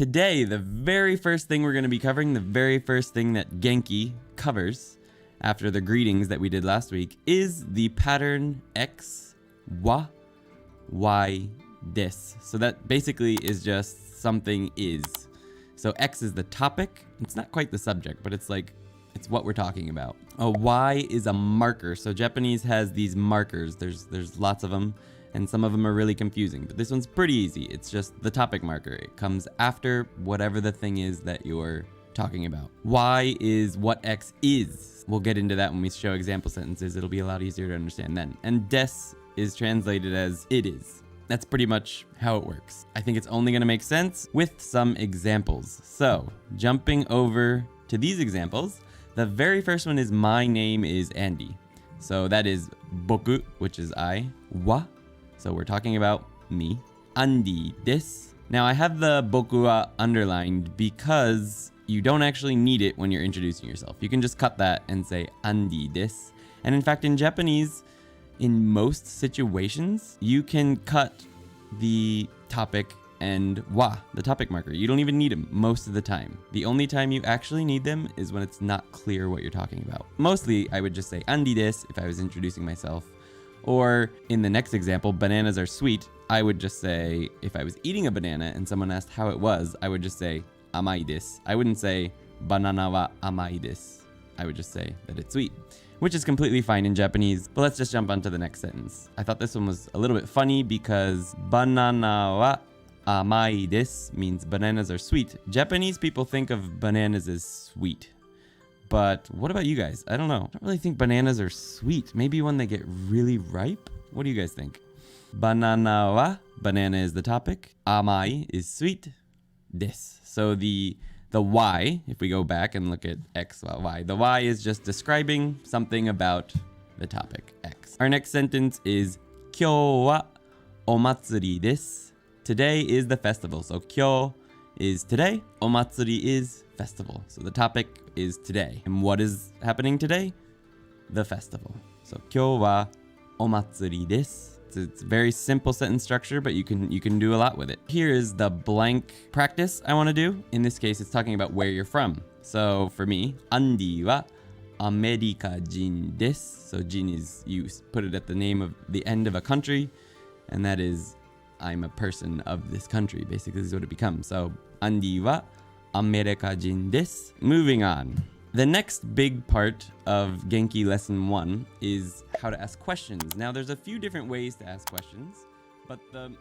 Today, the very first thing we're going to be covering, the very first thing that Genki covers after the greetings that we did last week, is the pattern X, wa, y, des. So that basically is just something is. So X is the topic. It's not quite the subject, but it's what we're talking about. A Y is a marker. So Japanese has these markers. There's lots of them, and some of them are really confusing, but this one's pretty easy. It's just the topic marker. It comes after whatever the thing is that you're talking about. Y is what X is. We'll get into that when we show example sentences. It'll be a lot easier to understand then. And des is translated as it is. That's pretty much how it works. I think it's only going to make sense with some examples. So, jumping over to these examples, the very first one is my name is Andy. So that is boku, which is I. Wa, so we're talking about me. Andy desu. Now I have the boku wa underlined because you don't actually need it when you're introducing yourself. You can just cut that and say Andy desu. And in fact, in Japanese, in most situations, you can cut the topic and wa, the topic marker. You don't even need them most of the time. The only time you actually need them is when it's not clear what you're talking about. Mostly, I would just say Andy desu if I was introducing myself. Or in the next example, bananas are sweet. I would just say, if I was eating a banana and someone asked how it was, I would just say amai desu. I wouldn't say banana wa amai desu. I would just say that it's sweet, which is completely fine in Japanese. But let's just jump on to the next sentence. I thought this one was a little bit funny because banana wa amai desu means bananas are sweet. Japanese people think of bananas as sweet. But what about you guys? I don't know. I don't really think bananas are sweet. Maybe when they get really ripe? What do you guys think? Banana wa, banana is the topic. Amai is sweet. Desu. So the Y, if we go back and look at X, Y, the Y is just describing something about the topic, X. Our next sentence is Kyou wa omatsuri desu. Today is the festival. So kyou is today, omatsuri is festival. So the topic is today. And what is happening today? The festival. So kyou wa omatsuri desu. It's a very simple sentence structure, but you can do a lot with it. Here is the blank practice I want to do. In this case, it's talking about where you're from. So for me, Andy wa America jin desu. So jin is, you put it at the name of the end of a country, and that is, I'm a person of this country. Basically, is what it becomes. So Andy wa America jin desu. Moving on. The next big part of Genki Lesson 1 is how to ask questions. Now, there's a few different ways to ask questions, but the